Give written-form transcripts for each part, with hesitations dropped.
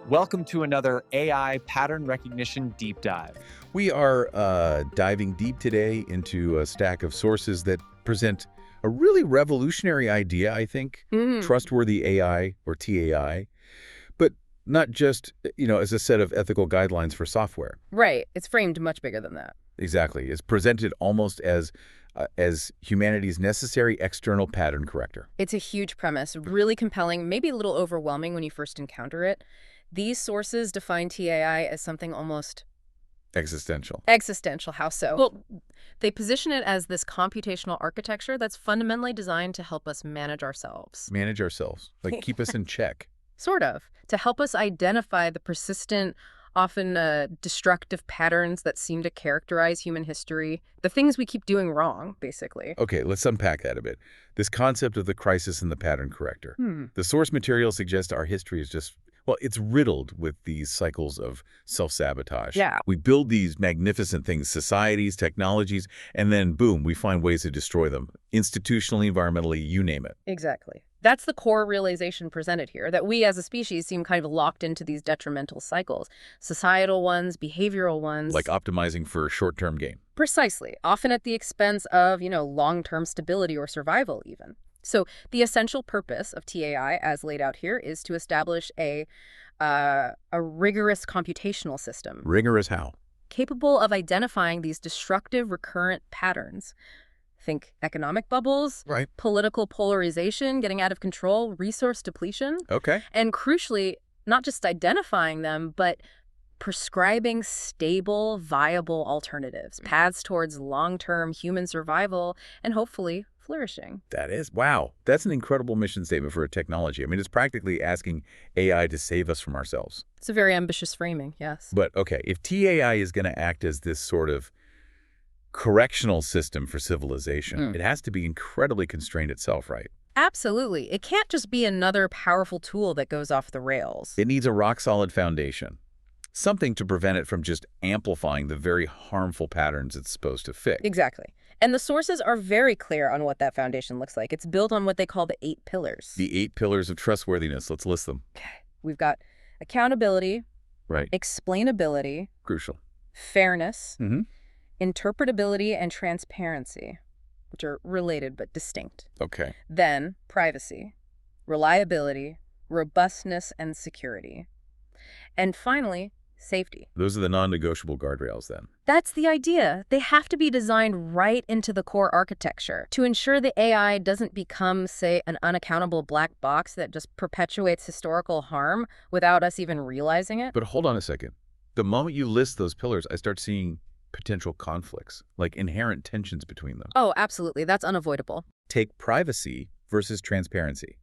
Welcome to another AI pattern recognition deep dive. We are diving deep today into a stack of sources that present a really revolutionary idea, I think, trustworthy AI or TAI, but not just, as a set of ethical guidelines for software. Right. It's framed much bigger than that. Exactly. It's presented almost as humanity's necessary external pattern corrector. It's a huge premise, really compelling, maybe a little overwhelming when you first encounter it. These sources define TAI as something almost Existential. existential. How so? Well, they position it as this computational architecture that's fundamentally designed to help us manage ourselves. Manage ourselves, like keep us in check. Sort of. To help us identify the persistent, often destructive patterns that seem to characterize human history, the things we keep doing wrong, basically. Okay, let's unpack that a bit. This concept of the crisis and the pattern corrector. The source material suggests our history is just, well, it's riddled with these cycles of self-sabotage. Yeah. We build these magnificent things, societies, technologies, and then, boom, we find ways to destroy them. Institutionally, environmentally, you name it. Exactly. That's the core realization presented here, that we as a species seem kind of locked into these detrimental cycles. Societal ones, behavioral ones. Like optimizing for short-term gain. Precisely. Often at the expense of, long-term stability or survival even. So the essential purpose of TAI, as laid out here, is to establish a rigorous computational system. Rigorous how? Capable of identifying these destructive recurrent patterns. Think economic bubbles, Right. political polarization, getting out of control, resource depletion, Okay. and crucially, not just identifying them, but prescribing stable, viable alternatives, paths towards long-term human survival and hopefully flourishing. That is, wow. That's an incredible mission statement for a technology. I mean, it's practically asking AI to save us from ourselves. It's a very ambitious framing, yes. But, okay, if TAI is going to act as this sort of correctional system for civilization, it has to be incredibly constrained itself, right? Absolutely. It can't just be another powerful tool that goes off the rails. It needs a rock-solid foundation, something to prevent it from just amplifying the very harmful patterns it's supposed to fix. Exactly. And the sources are very clear on what that foundation looks like. It's built on what they call the 8 pillars. The 8 pillars of trustworthiness. Let's list them. Okay. We've got accountability, Right. explainability, Crucial. fairness, Mm-hmm. interpretability, and transparency, which are related but distinct. Okay. Then privacy, reliability, robustness, and security. And finally, safety. Those are the non-negotiable guardrails then. That's the idea. They have to be designed right into the core architecture to ensure the AI doesn't become, say, an unaccountable black box that just perpetuates historical harm without us even realizing it. But hold on a second. The moment you list those pillars, I start seeing potential conflicts, like inherent tensions between them. Oh, absolutely. That's unavoidable. Take privacy versus transparency.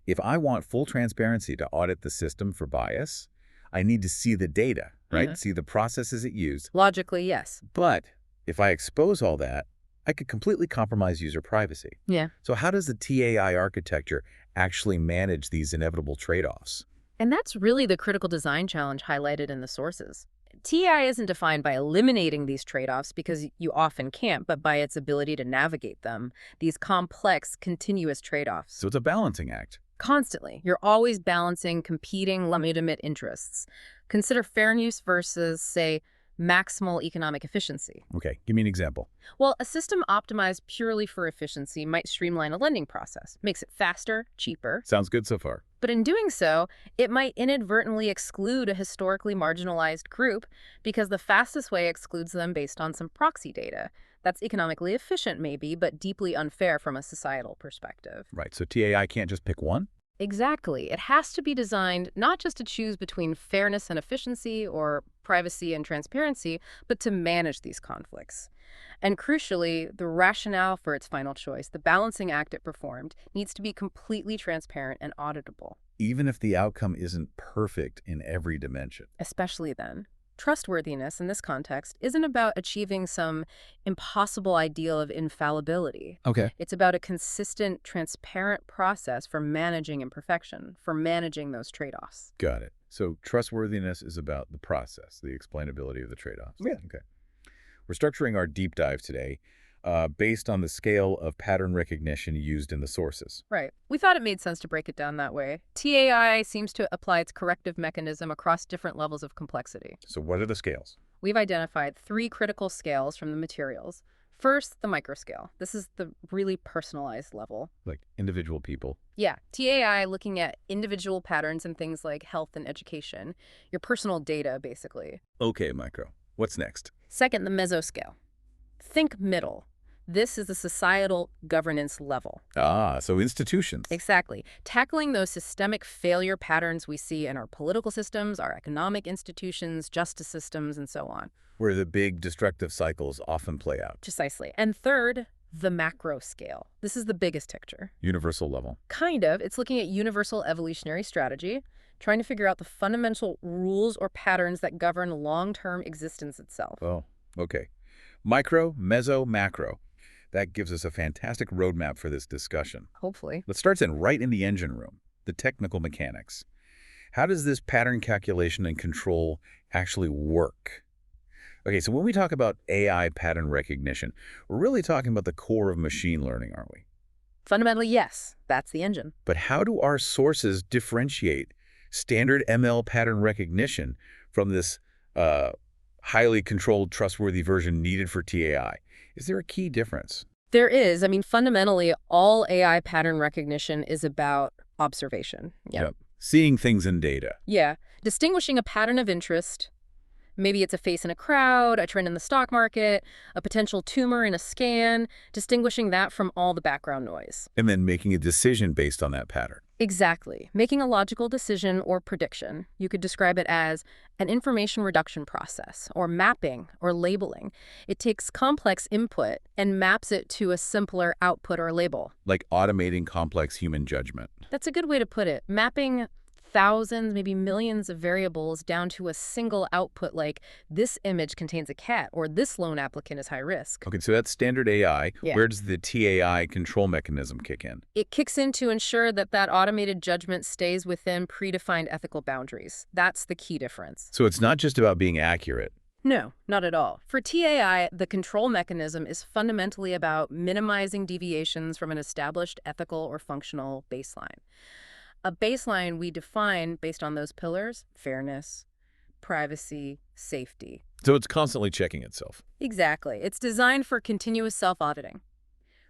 If I want full transparency to audit the system for bias, I need to see the data, right? See the processes it used. Logically, yes. But if I expose all that, I could completely compromise user privacy. Yeah. So how does the TAI architecture actually manage these inevitable trade-offs? And that's really the critical design challenge highlighted in the sources. TAI isn't defined by eliminating these trade-offs because you often can't, but by its ability to navigate them, these complex, continuous trade-offs. So it's a balancing act. Constantly. You're always balancing competing legitimate interests. Consider fair use versus, say, maximal economic efficiency. Okay, give me an example. Well, a system optimized purely for efficiency might streamline a lending process, makes it faster, cheaper. Sounds good so far. But in doing so, it might inadvertently exclude a historically marginalized group because the fastest way excludes them based on some proxy data. That's economically efficient, maybe, but deeply unfair from a societal perspective. Right, so TAI can't just pick one? Exactly. It has to be designed not just to choose between fairness and efficiency or privacy and transparency, but to manage these conflicts. And crucially, the rationale for its final choice, the balancing act it performed, needs to be completely transparent and auditable. Even if the outcome isn't perfect in every dimension. Especially then. Trustworthiness in this context isn't about achieving some impossible ideal of infallibility. Okay. It's about a consistent, transparent process for managing imperfection, for managing those trade-offs. Got it. So trustworthiness is about the process, the explainability of the trade-offs. Yeah. Okay. We're structuring our deep dive today based on the scale of pattern recognition used in the sources. Right. We thought it made sense to break it down that way. TAI seems to apply its corrective mechanism across different levels of complexity. So what are the scales? We've identified 3 critical scales from the materials. First, the microscale. This is the really personalized level. Like individual people. Yeah, TAI looking at individual patterns in things like health and education, your personal data, basically. Okay, micro. What's next? Second, the mesoscale. Think middle. This is the societal governance level. Ah, so institutions. Exactly. Tackling those systemic failure patterns we see in our political systems, our economic institutions, justice systems, and so on. Where the big destructive cycles often play out. Precisely. And third, the macro scale. This is the biggest picture. Universal level. Kind of. It's looking at universal evolutionary strategy, trying to figure out the fundamental rules or patterns that govern long-term existence itself. Oh, okay. Micro, meso, macro. That gives us a fantastic roadmap for this discussion. Hopefully. Let's start right in the engine room, the technical mechanics. How does this pattern calculation and control actually work? Okay, so when we talk about AI pattern recognition, we're really talking about the core of machine learning, aren't we? Fundamentally, yes. That's the engine. But how do our sources differentiate standard ML pattern recognition from this highly controlled, trustworthy version needed for TAI? Is there a key difference? There is. I mean, fundamentally, all AI pattern recognition is about observation. Yep. Seeing things in data. Yeah. Distinguishing a pattern of interest. Maybe it's a face in a crowd, a trend in the stock market, a potential tumor in a scan, distinguishing that from all the background noise. And then making a decision based on that pattern. Exactly. Making a logical decision or prediction. You could describe it as an information reduction process, or mapping, or labeling. It takes complex input and maps it to a simpler output or label. Like automating complex human judgment. That's a good way to put it. Mapping thousands, maybe millions of variables down to a single output like this image contains a cat or this loan applicant is high risk. Okay, so that's standard AI. Yeah. Where does the TAI control mechanism kick in? It kicks in to ensure that that automated judgment stays within predefined ethical boundaries. That's the key difference. So it's not just about being accurate. No, not at all. For TAI, the control mechanism is fundamentally about minimizing deviations from an established ethical or functional baseline. A baseline we define based on those pillars: fairness, privacy, safety. So it's constantly checking itself. Exactly. It's designed for continuous self-auditing.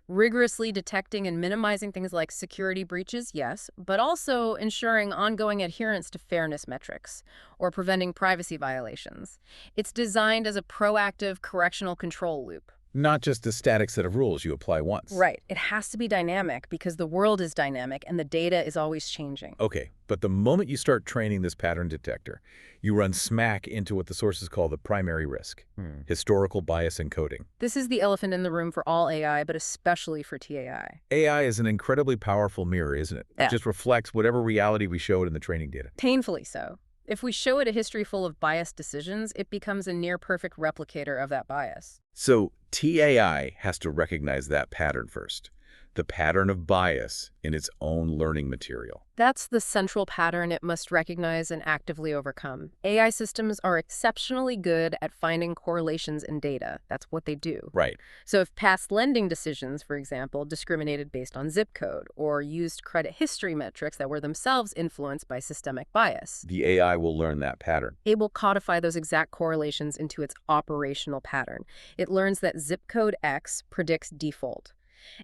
Rigorously detecting and minimizing things like security breaches, yes, but also ensuring ongoing adherence to fairness metrics or preventing privacy violations. It's designed as a proactive correctional control loop. Not just a static set of rules you apply once. Right. It has to be dynamic because the world is dynamic and the data is always changing. Okay, but the moment you start training this pattern detector, you run smack into what the sources call the primary risk, historical bias encoding. This is the elephant in the room for all AI, but especially for TAI. AI is an incredibly powerful mirror, isn't it? Yeah. It just reflects whatever reality we show it in the training data. Painfully so. If we show it a history full of biased decisions, it becomes a near-perfect replicator of that bias. So TAI has to recognize that pattern first, the pattern of bias in its own learning material. That's the central pattern it must recognize and actively overcome. AI systems are exceptionally good at finding correlations in data. That's what they do. Right. So if past lending decisions, for example, discriminated based on zip code or used credit history metrics that were themselves influenced by systemic bias, The AI will learn that pattern. it will codify those exact correlations into its operational pattern. It learns that zip code X predicts default.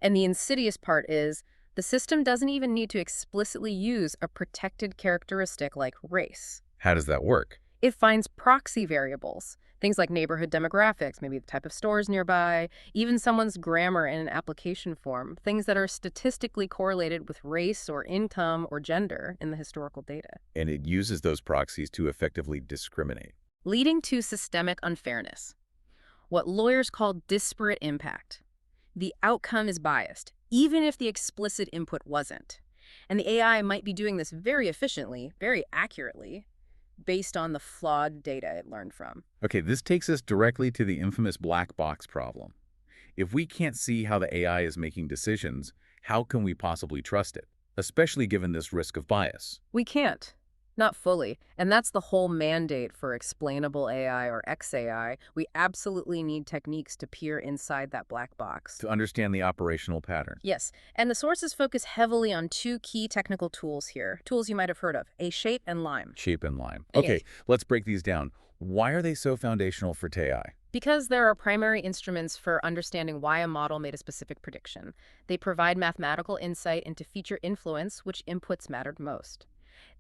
And the insidious part is the system doesn't even need to explicitly use a protected characteristic like race. How does that work? It finds proxy variables, things like neighborhood demographics, maybe the type of stores nearby, even someone's grammar in an application form, things that are statistically correlated with race or income or gender in the historical data. And it uses those proxies to effectively discriminate. Leading to systemic unfairness, what lawyers call disparate impact. The outcome is biased, even if the explicit input wasn't. And the AI might be doing this very efficiently, very accurately, based on the flawed data it learned from. Okay, this takes us directly to the infamous black box problem. If we can't see how the AI is making decisions, how can we possibly trust it, especially given this risk of bias? We can't. Not fully. And that's the whole mandate for explainable AI or XAI. We absolutely need techniques to peer inside that black box. To understand the operational pattern. Yes, and the sources focus heavily on two key technical tools here, tools you might have heard of, A-Shape and Lime. Shape and Lime. Okay. Okay, let's break these down. Why are they so foundational for TAI? Because there are primary instruments for understanding why a model made a specific prediction. They provide mathematical insight into feature influence, which inputs mattered most.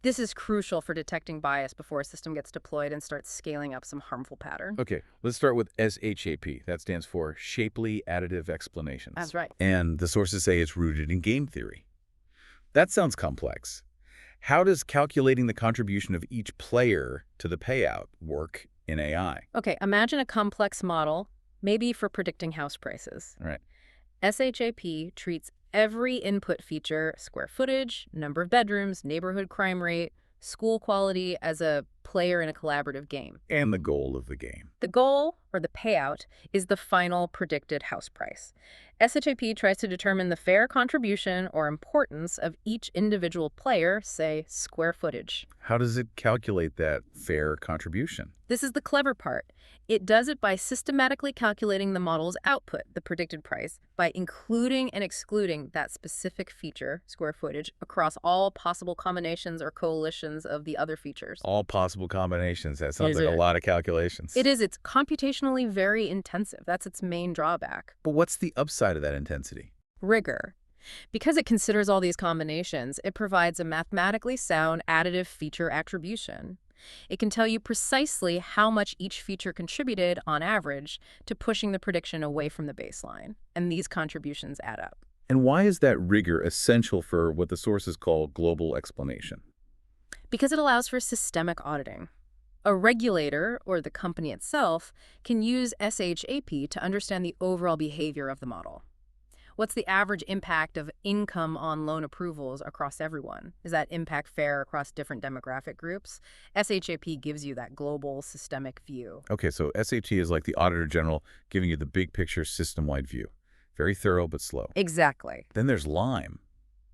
This is crucial for detecting bias before a system gets deployed and starts scaling up some harmful pattern. Okay, let's start with SHAP. That stands for Shapely Additive Explanations. That's right. And the sources say it's rooted in game theory. That sounds complex. How does calculating the contribution of each player to the payout work in AI? Okay, imagine a complex model, maybe for predicting house prices. Right. SHAP treats every input feature, square footage, number of bedrooms, neighborhood crime rate, school quality, as a player in a collaborative game. And the goal of the game. The goal, or the payout, is the final predicted house price. SHAP tries to determine the fair contribution or importance of each individual player, say square footage. How does it calculate that fair contribution? This is the clever part. It does it by systematically calculating the model's output, the predicted price, by including and excluding that specific feature, square footage, across all possible combinations or coalitions of the other features. All possible combinations. That sounds Is like a it? lot of calculations. It is. It's computationally very intensive. That's its main drawback. But what's the upside of that intensity? Rigor. Because it considers all these combinations, it provides a mathematically sound additive feature attribution. It can tell you precisely how much each feature contributed, on average, to pushing the prediction away from the baseline. And these contributions add up. And why is that rigor essential for what the sources call global explanation? Because it allows for systemic auditing. A regulator, or the company itself, can use SHAP to understand the overall behavior of the model. What's the average impact of income on loan approvals across everyone? Is that impact fair across different demographic groups? SHAP gives you that global systemic view. Okay, so SAT is like the Auditor General giving you the big picture system-wide view. Very thorough but slow. Exactly. Then there's LIME.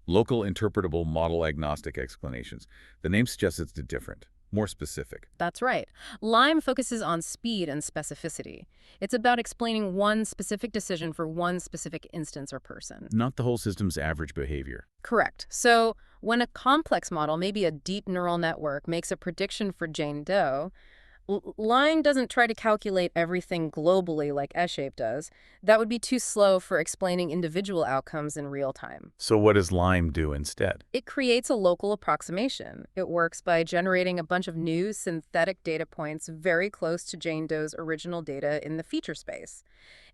Local Interpretable Model Agnostic Explanations. The name suggests it's different, more specific. That's right. Lime focuses on speed and specificity. It's about explaining one specific decision for one specific instance or person. Not the whole system's average behavior. Correct. So when a complex model, maybe a deep neural network, makes a prediction for Jane Doe, Lime doesn't try to calculate everything globally like S-Shape does. That would be too slow for explaining individual outcomes in real time. So what does LIME do instead? It creates a local approximation. It works by generating a bunch of new synthetic data points very close to Jane Doe's original data in the feature space.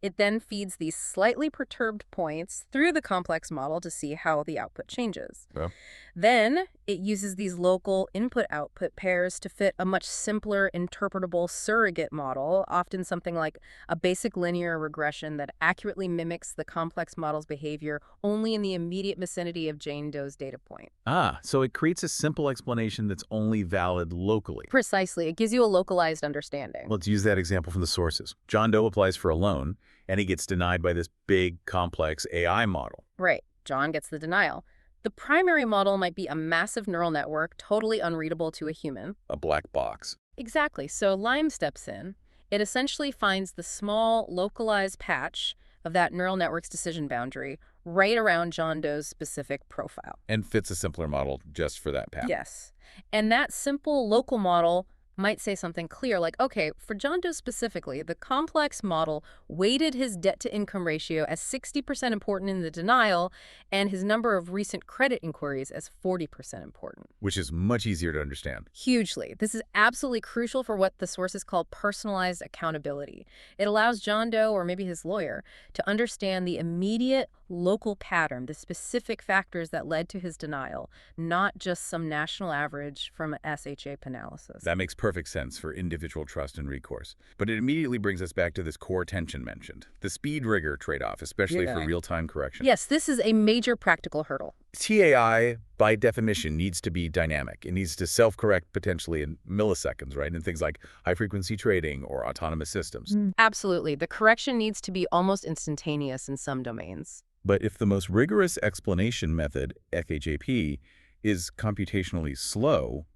It then feeds these slightly perturbed points through the complex model to see how the output changes. Oh. Then it uses these local input-output pairs to fit a much simpler interpretable surrogate model, often something like a basic linear regression that accurately mimics the complex model's behavior only in the immediate vicinity of Jane Doe's data point. Ah, so it creates a simple explanation that's only valid locally. Precisely. It gives you a localized understanding. Let's use that example from the sources. John Doe applies for a loan, and he gets denied by this big, complex AI model. Right. John gets the denial. The primary model might be a massive neural network, totally unreadable to a human. A black box. Exactly. So Lime steps in. It essentially finds the small, localized patch of that neural network's decision boundary right around John Doe's specific profile. And fits a simpler model just for that path. Yes. And that simple local model might say something clear like, okay, for John Doe specifically, the complex model weighted his debt-to-income ratio as 60% important in the denial and his number of recent credit inquiries as 40% important. Which is much easier to understand. Hugely. This is absolutely crucial for what the sources call personalized accountability. It allows John Doe, or maybe his lawyer, to understand the immediate local pattern, the specific factors that led to his denial, not just some national average from an SHAP analysis. That makes perfect sense for individual trust and recourse. But it immediately brings us back to this core tension mentioned, the speed-rigor trade-off, especially for real-time correction. Yes, this is a major practical hurdle. TAI, by definition, needs to be dynamic. It needs to self-correct potentially in milliseconds, right? In things like high-frequency trading or autonomous systems. Absolutely. The correction needs to be almost instantaneous in some domains. But if the most rigorous explanation method, FHAP, is computationally slow,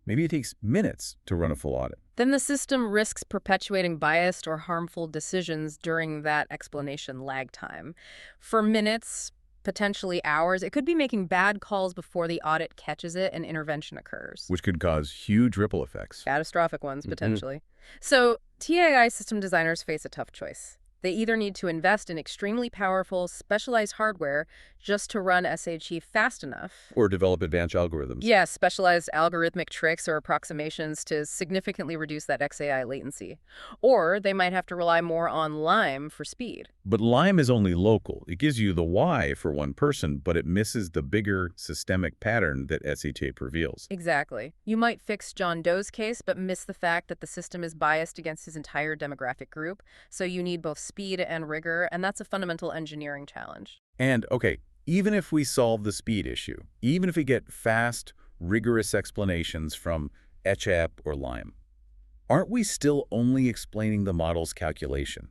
Maybe it takes minutes to run a full audit. Then the system risks perpetuating biased or harmful decisions during that explanation lag time. For minutes, potentially hours, it could be making bad calls before the audit catches it and intervention occurs. Which could cause huge ripple effects. Catastrophic ones, potentially. So TAI system designers face a tough choice. They either need to invest in extremely powerful, specialized hardware just to run SHE fast enough. Or develop advanced algorithms. Yeah, specialized algorithmic tricks or approximations to significantly reduce that XAI latency. Or they might have to rely more on Lime for speed. But Lime is only local. It gives you the why for one person, but it misses the bigger systemic pattern that SHA reveals. Exactly. You might fix John Doe's case, but miss the fact that the system is biased against his entire demographic group. So you need both speed and rigor, and that's a fundamental engineering challenge. And, okay, even if we solve the speed issue, even if we get fast, rigorous explanations from HAP or Lime, aren't we still only explaining the model's calculation?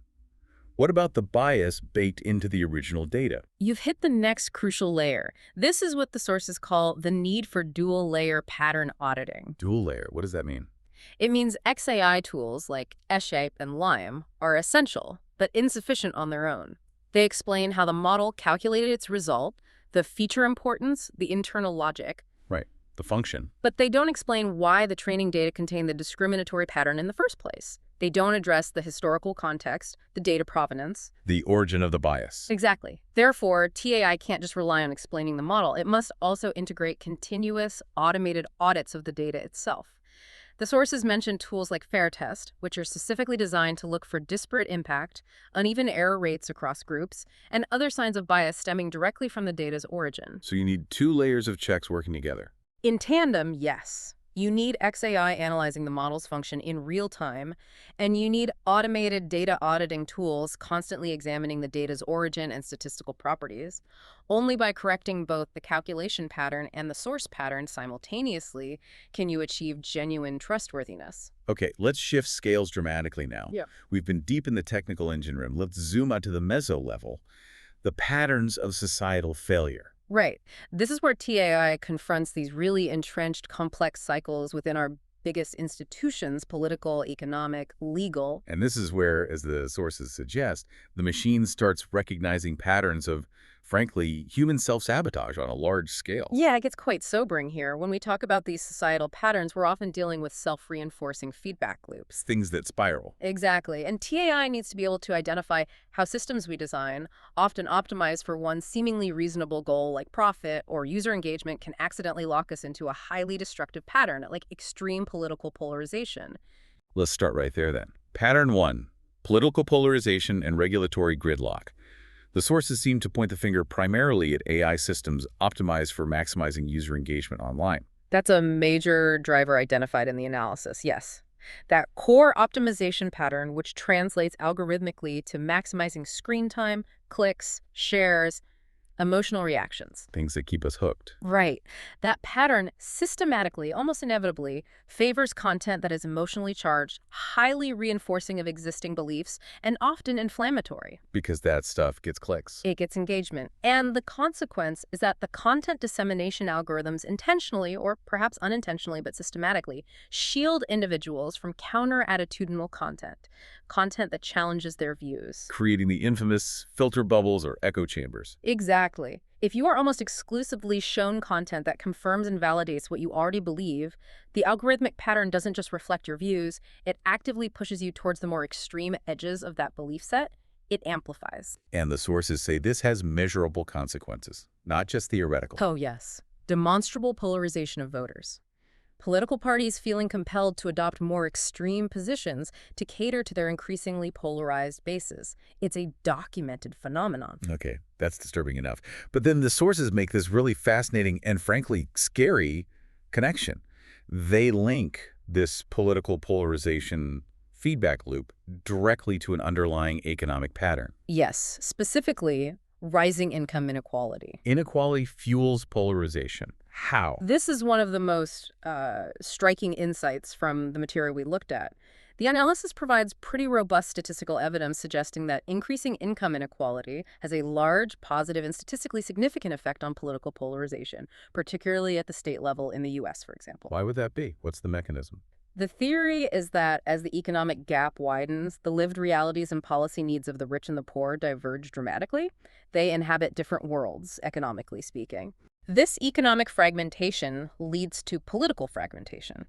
What about the bias baked into the original data? You've hit the next crucial layer. This is what the sources call the need for dual-layer pattern auditing. Dual layer, what does that mean? It means XAI tools like SHAPE and Lime are essential, but insufficient on their own. They explain how the model calculated its result, the feature importance, the internal logic. Right, the function. But they don't explain why the training data contained the discriminatory pattern in the first place. They don't address the historical context, the data provenance. The origin of the bias. Exactly. Therefore, TAI can't just rely on explaining the model. It must also integrate continuous, automated audits of the data itself. The sources mention tools like FairTest, which are specifically designed to look for disparate impact, uneven error rates across groups, and other signs of bias stemming directly from the data's origin. So you need two layers of checks working together. In tandem, yes. You need XAI analyzing the model's function in real time, and you need automated data auditing tools constantly examining the data's origin and statistical properties. Only by correcting both the calculation pattern and the source pattern simultaneously can you achieve genuine trustworthiness. Okay, let's shift scales dramatically now. Yeah. We've been deep in the technical engine room. Let's zoom out to the meso level, the patterns of societal failure. Right. This is where TAI confronts these really entrenched, complex cycles within our biggest institutions, political, economic, legal. And this is where, as the sources suggest, the machine starts recognizing patterns of, frankly, human self-sabotage on a large scale. Yeah, it gets quite sobering here. When we talk about these societal patterns, we're often dealing with self-reinforcing feedback loops. Things that spiral. Exactly. And TAI needs to be able to identify how systems we design, often optimized for one seemingly reasonable goal like profit or user engagement, can accidentally lock us into a highly destructive pattern, like extreme political polarization. Let's start right there then. Pattern 1, political polarization and regulatory gridlock. The sources seem to point the finger primarily at AI systems optimized for maximizing user engagement online. That's a major driver identified in the analysis, yes. That core optimization pattern, which translates algorithmically to maximizing screen time, clicks, shares, emotional reactions. Things that keep us hooked. Right. That pattern systematically, almost inevitably, favors content that is emotionally charged, highly reinforcing of existing beliefs, and often inflammatory. Because that stuff gets clicks. It gets engagement. And the consequence is that the content dissemination algorithms intentionally, or perhaps unintentionally but systematically, shield individuals from counter-attitudinal content that challenges their views. Creating the infamous filter bubbles or echo chambers. Exactly. If you are almost exclusively shown content that confirms and validates what you already believe, the algorithmic pattern doesn't just reflect your views, it actively pushes you towards the more extreme edges of that belief set. It amplifies. And the sources say this has measurable consequences, not just theoretical. Oh, yes. Demonstrable polarization of voters. Political parties feeling compelled to adopt more extreme positions to cater to their increasingly polarized bases. It's a documented phenomenon. Okay, that's disturbing enough. But then the sources make this really fascinating and frankly scary connection. They link this political polarization feedback loop directly to an underlying economic pattern. Yes, specifically rising income inequality. Inequality fuels polarization. How? This is one of the most striking insights from the material we looked at. The analysis provides pretty robust statistical evidence suggesting that increasing income inequality has a large, positive, and statistically significant effect on political polarization, particularly at the state level in the U.S., for example. Why would that be? What's the mechanism? The theory is that as the economic gap widens, the lived realities and policy needs of the rich and the poor diverge dramatically. They inhabit different worlds, economically speaking. This economic fragmentation leads to political fragmentation.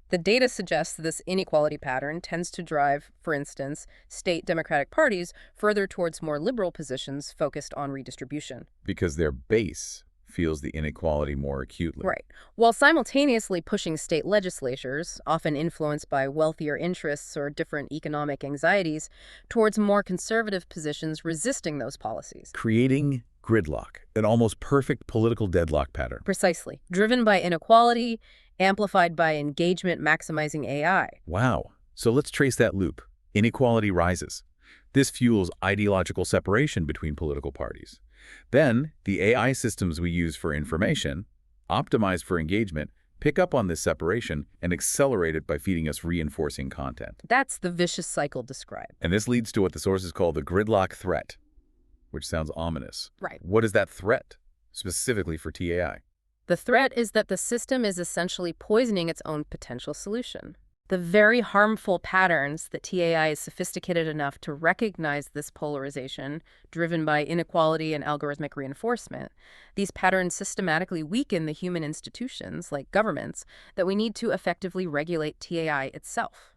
The data suggests that this inequality pattern tends to drive, for instance, state Democratic parties further towards more liberal positions focused on redistribution. Because their base feels the inequality more acutely. Right. While simultaneously pushing state legislatures, often influenced by wealthier interests or different economic anxieties, towards more conservative positions resisting those policies. Creating gridlock, an almost perfect political deadlock pattern. Precisely. Driven by inequality, amplified by engagement maximizing AI. Wow. So let's trace that loop. Inequality rises. This fuels ideological separation between political parties. Then, the AI systems we use for information, optimized for engagement, pick up on this separation and accelerate it by feeding us reinforcing content. That's the vicious cycle described. And this leads to what the sources call the gridlock threat, which sounds ominous. Right. What is that threat, specifically for TAI? The threat is that the system is essentially poisoning its own potential solution. The very harmful patterns that TAI is sophisticated enough to recognize this polarization, driven by inequality and algorithmic reinforcement, these patterns systematically weaken the human institutions, like governments, that we need to effectively regulate TAI itself.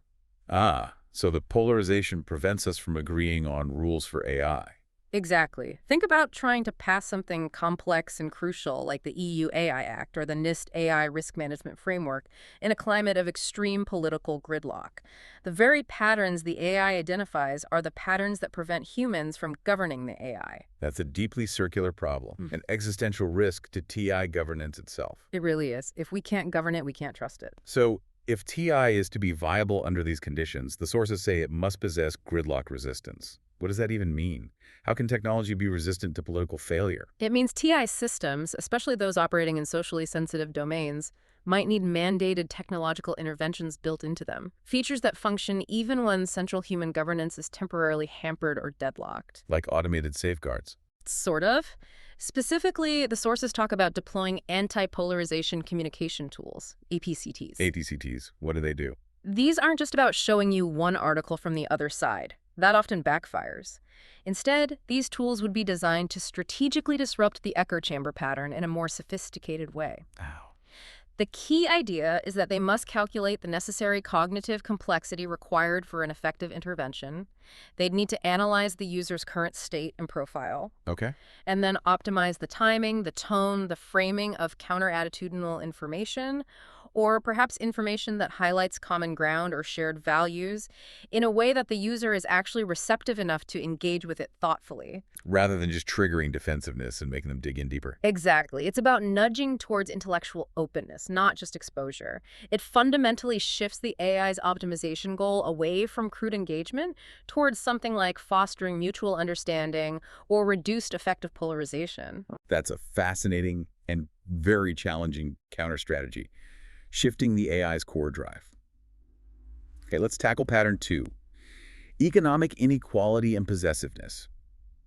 Ah, so the polarization prevents us from agreeing on rules for AI. Exactly. Think about trying to pass something complex and crucial like the EU AI Act or the NIST AI Risk Management Framework in a climate of extreme political gridlock. The very patterns the AI identifies are the patterns that prevent humans from governing the AI. That's a deeply circular problem, an existential risk to TI governance itself. It really is. If we can't govern it, we can't trust it. So, if TI is to be viable under these conditions, the sources say it must possess gridlock resistance. What does that even mean? How can technology be resistant to political failure? It means TI systems, especially those operating in socially sensitive domains, might need mandated technological interventions built into them. Features that function even when central human governance is temporarily hampered or deadlocked. Like automated safeguards. Sort of. Specifically, the sources talk about deploying anti-polarization communication tools, APCTs. APCTs, what do they do? These aren't just about showing you one article from the other side. That often backfires. Instead, these tools would be designed to strategically disrupt the echo chamber pattern in a more sophisticated way. Ow. The key idea is that they must calculate the necessary cognitive complexity required for an effective intervention. They'd need to analyze the user's current state and profile. Okay. And then optimize the timing, the tone, the framing of counter-attitudinal information, or perhaps information that highlights common ground or shared values in a way that the user is actually receptive enough to engage with it thoughtfully. Rather than just triggering defensiveness and making them dig in deeper. Exactly. It's about nudging towards intellectual openness, not just exposure. It fundamentally shifts the AI's optimization goal away from crude engagement towards something like fostering mutual understanding or reduced effective polarization. That's a fascinating and very challenging counter strategy. Shifting the AI's core drive. Okay, let's tackle pattern 2. Economic inequality and possessiveness.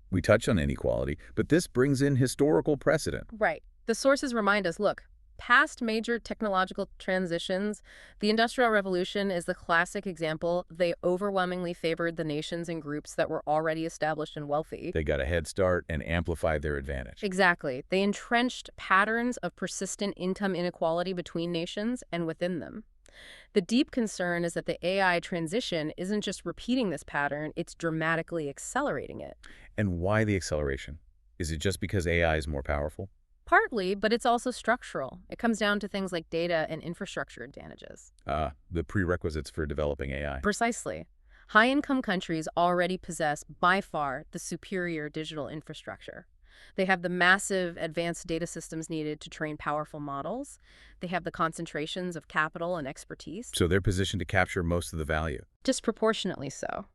We touch on inequality, but this brings in historical precedent. Right. The sources remind us, look, past major technological transitions, the Industrial Revolution is the classic example. They overwhelmingly favored the nations and groups that were already established and wealthy. They got a head start and amplified their advantage. Exactly. They entrenched patterns of persistent income inequality between nations and within them. The deep concern is that the AI transition isn't just repeating this pattern, it's dramatically accelerating it. And why the acceleration? Is it just because AI is more powerful? Partly, but it's also structural. It comes down to things like data and infrastructure advantages. The prerequisites for developing AI. Precisely. High-income countries already possess, by far, the superior digital infrastructure. They have the massive advanced data systems needed to train powerful models. They have the concentrations of capital and expertise. So they're positioned to capture most of the value. Disproportionately so.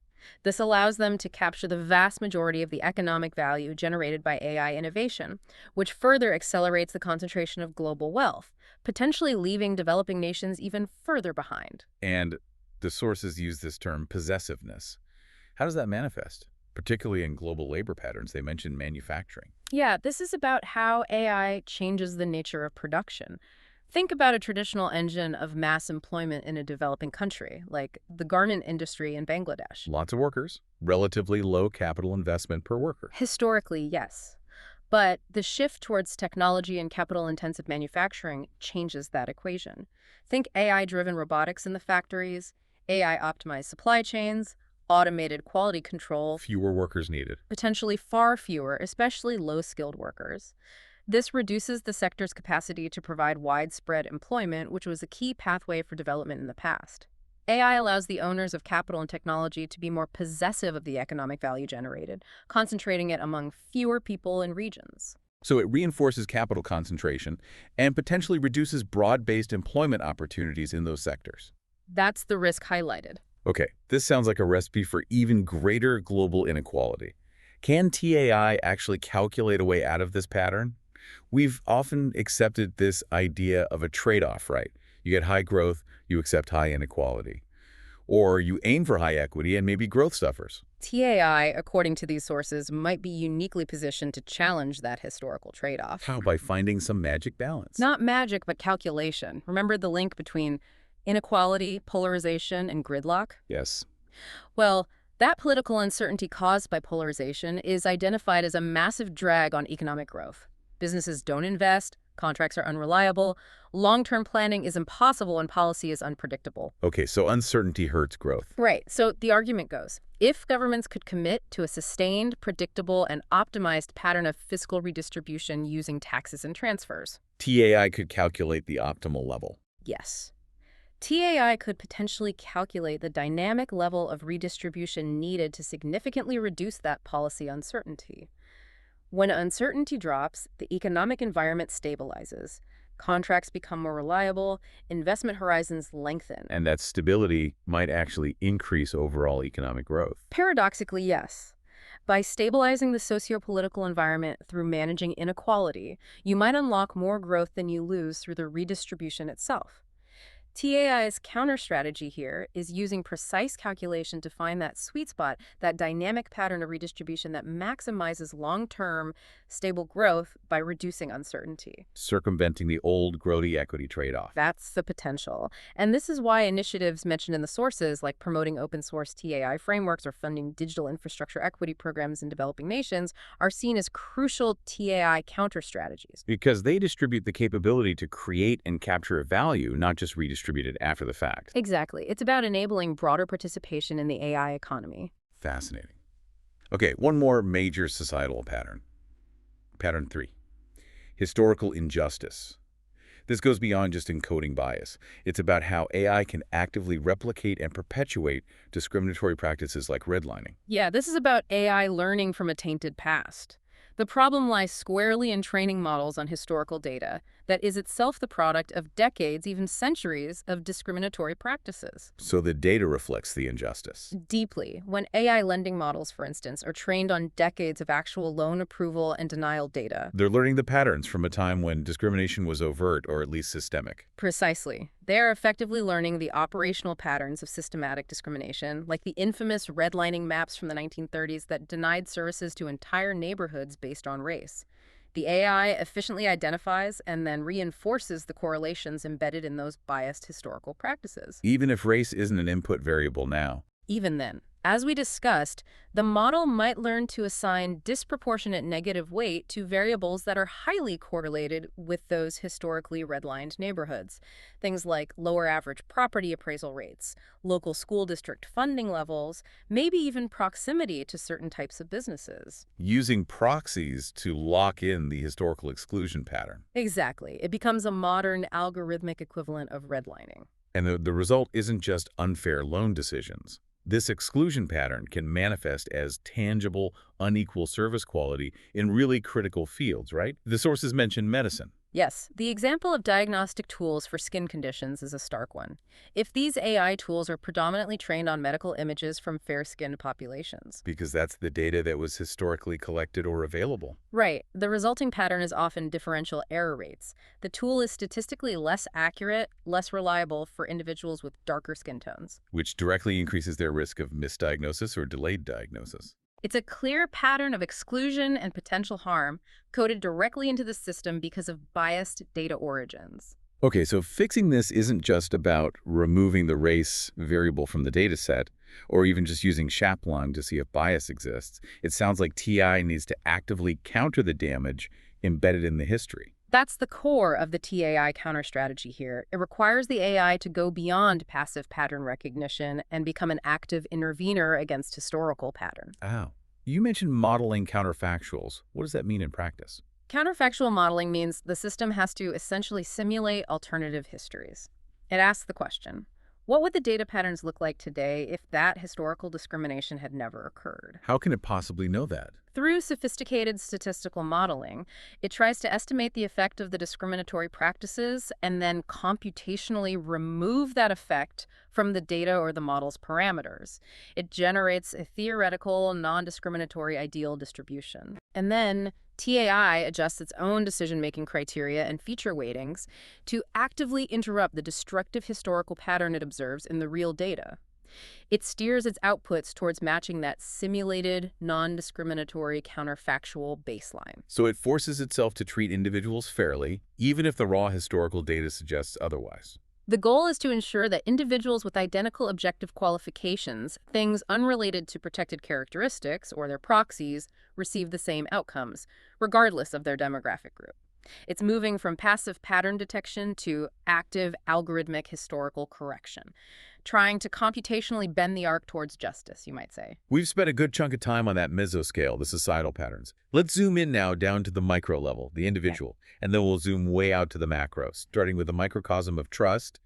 This allows them to capture the vast majority of the economic value generated by AI innovation, which further accelerates the concentration of global wealth, potentially leaving developing nations even further behind. And The sources use this term possessiveness. How does that manifest? Particularly in global labor patterns, they mention manufacturing. Yeah, this is about how AI changes the nature of production. Think about a traditional engine of mass employment in a developing country, like the garment industry in Bangladesh. Lots of workers, relatively low capital investment per worker. Historically, yes. But the shift towards technology and capital-intensive manufacturing changes that equation. Think AI-driven robotics in the factories, AI-optimized supply chains, automated quality control, Fewer workers needed. potentially far fewer, especially low-skilled workers. This reduces the sector's capacity to provide widespread employment, which was a key pathway for development in the past. AI allows the owners of capital and technology to be more possessive of the economic value generated, concentrating it among fewer people and regions. So it reinforces capital concentration and potentially reduces broad-based employment opportunities in those sectors. That's the risk highlighted. Okay, this sounds like a recipe for even greater global inequality. Can TAI actually calculate a way out of this pattern? We've often accepted this idea of a trade-off, right? You get high growth, you accept high inequality. Or you aim for high equity and maybe growth suffers. TAI, according to these sources, might be uniquely positioned to challenge that historical trade-off. How? By finding some magic balance. Not magic, but calculation. Remember the link between inequality, polarization, and gridlock? Yes. Well, that political uncertainty caused by polarization is identified as a massive drag on economic growth. Businesses don't invest, contracts are unreliable, long-term planning is impossible, and policy is unpredictable. Okay, so uncertainty hurts growth. Right. So the argument goes, if governments could commit to a sustained, predictable, and optimized pattern of fiscal redistribution using taxes and transfers. TAI could calculate the optimal level. Yes. TAI could potentially calculate the dynamic level of redistribution needed to significantly reduce that policy uncertainty. When uncertainty drops, the economic environment stabilizes. Contracts become more reliable, investment horizons lengthen. And that stability might actually increase overall economic growth. Paradoxically, yes. By stabilizing the socio-political environment through managing inequality, you might unlock more growth than you lose through the redistribution itself. TAI's counter-strategy here is using precise calculation to find that sweet spot, that dynamic pattern of redistribution that maximizes long-term, stable growth by reducing uncertainty. Circumventing the old growth equity trade-off. That's the potential. And this is why initiatives mentioned in the sources, like promoting open-source TAI frameworks or funding digital infrastructure equity programs in developing nations, are seen as crucial TAI counter-strategies. Because they distribute the capability to create and capture value, not just redistribute it after the fact. Exactly. It's about enabling broader participation in the AI economy. Fascinating. Okay, one more major societal pattern. Pattern 3. Historical injustice. This goes beyond just encoding bias. It's about how AI can actively replicate and perpetuate discriminatory practices like redlining. Yeah, this is about AI learning from a tainted past. The problem lies squarely in training models on historical data that is itself the product of decades, even centuries, of discriminatory practices. So the data reflects the injustice. Deeply. When AI lending models, for instance, are trained on decades of actual loan approval and denial data. They're learning the patterns from a time when discrimination was overt or at least systemic. Precisely. They're effectively learning the operational patterns of systematic discrimination, like the infamous redlining maps from the 1930s that denied services to entire neighborhoods based on race. The AI efficiently identifies and then reinforces the correlations embedded in those biased historical practices. Even if race isn't an input variable now. Even then, as we discussed, the model might learn to assign disproportionate negative weight to variables that are highly correlated with those historically redlined neighborhoods. Things like lower average property appraisal rates, local school district funding levels, maybe even proximity to certain types of businesses. Using proxies to lock in the historical exclusion pattern. Exactly. It becomes a modern algorithmic equivalent of redlining. And the result isn't just unfair loan decisions. This exclusion pattern can manifest as tangible, unequal service quality in really critical fields, right? The sources mention medicine, Yes, the example of diagnostic tools for skin conditions is a stark one. If these AI tools are predominantly trained on medical images from fair-skinned populations. Because that's the data that was historically collected or available. Right, the resulting pattern is often differential error rates. The tool is statistically less accurate, less reliable for individuals with darker skin tones. Which directly increases their risk of misdiagnosis or delayed diagnosis. It's a clear pattern of exclusion and potential harm coded directly into the system because of biased data origins. Okay, so fixing this isn't just about removing the race variable from the data set, or even just using Chaplin to see if bias exists. It sounds like TI needs to actively counter the damage embedded in the history. That's the core of the TAI counter strategy here. It requires the AI to go beyond passive pattern recognition and become an active intervener against historical pattern. Oh. You mentioned modeling counterfactuals. What does that mean in practice? Counterfactual modeling means the system has to essentially simulate alternative histories. It asks the question, what would the data patterns look like today if that historical discrimination had never occurred? How can it possibly know that? Through sophisticated statistical modeling, it tries to estimate the effect of the discriminatory practices and then computationally remove that effect from the data or the model's parameters. It generates a theoretical, non-discriminatory ideal distribution. And then TAI adjusts its own decision-making criteria and feature weightings to actively interrupt the destructive historical pattern it observes in the real data. It steers its outputs towards matching that simulated, non-discriminatory counterfactual baseline. So it forces itself to treat individuals fairly, even if the raw historical data suggests otherwise. The goal is to ensure that individuals with identical objective qualifications, things unrelated to protected characteristics or their proxies, receive the same outcomes, regardless of their demographic group. It's moving from passive pattern detection to active algorithmic historical correction, trying to computationally bend the arc towards justice, you might say. We've spent a good chunk of time on that mesoscale, the societal patterns. Let's zoom in now down to the micro level, the individual, and then we'll zoom way out to the macro, starting with the microcosm of trust,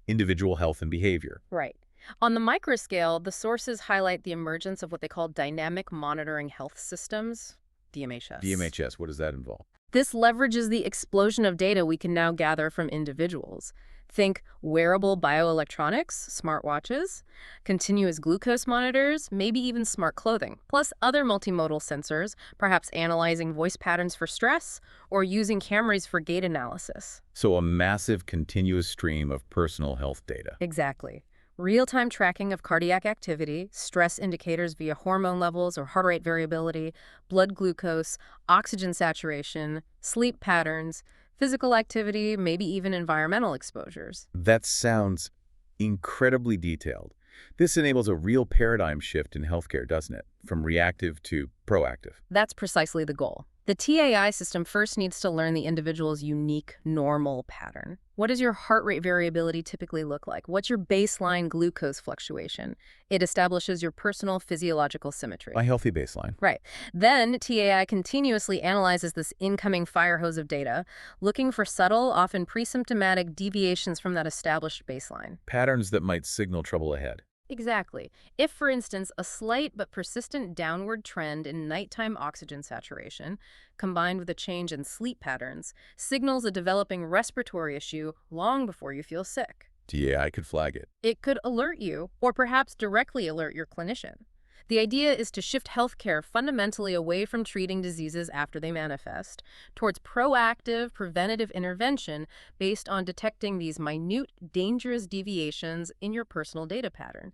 individual health and behavior. Right. On the micro scale, the sources highlight the emergence of what they call dynamic monitoring health systems, DMHS. DMHS, what does that involve? This leverages the explosion of data we can now gather from individuals. Think wearable bioelectronics, smartwatches, continuous glucose monitors, maybe even smart clothing, plus other multimodal sensors, perhaps analyzing voice patterns for stress or using cameras for gait analysis. So a massive continuous stream of personal health data. Exactly. Real-time tracking of cardiac activity, stress indicators via hormone levels or heart rate variability, blood glucose, oxygen saturation, sleep patterns, physical activity, maybe even environmental exposures. That sounds incredibly detailed. This enables a real paradigm shift in healthcare, doesn't it? From reactive to proactive. That's precisely the goal. The TAI system first needs to learn the individual's unique normal pattern. What does your heart rate variability typically look like? What's your baseline glucose fluctuation? It establishes your personal physiological symmetry. My healthy baseline. Right. Then TAI continuously analyzes this incoming fire hose of data, looking for subtle, often pre-symptomatic deviations from that established baseline. Patterns that might signal trouble ahead. Exactly. If, for instance, a slight but persistent downward trend in nighttime oxygen saturation, combined with a change in sleep patterns, signals a developing respiratory issue long before you feel sick. TAI could flag it. It could alert you, or perhaps directly alert your clinician. The idea is to shift healthcare fundamentally away from treating diseases after they manifest, towards proactive, preventative intervention based on detecting these minute, dangerous deviations in your personal data pattern.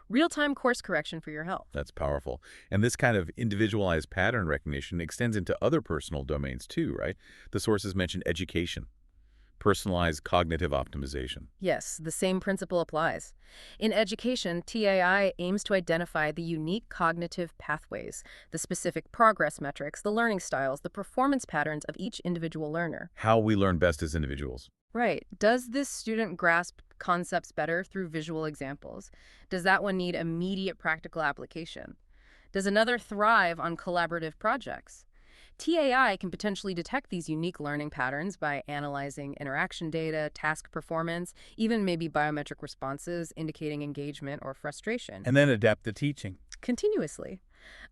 Real-time course correction for your health. That's powerful. And this kind of individualized pattern recognition extends into other personal domains too, right? The sources mentioned education. Personalized cognitive optimization. Yes, the same principle applies. In education, TAI aims to identify the unique cognitive pathways, the specific progress metrics, the learning styles, the performance patterns of each individual learner. How we learn best as individuals. Right. Does this student grasp concepts better through visual examples? Does that one need immediate practical application? Does another thrive on collaborative projects? TAI can potentially detect these unique learning patterns by analyzing interaction data, task performance, even maybe biometric responses indicating engagement or frustration. And then adapt the teaching. Continuously.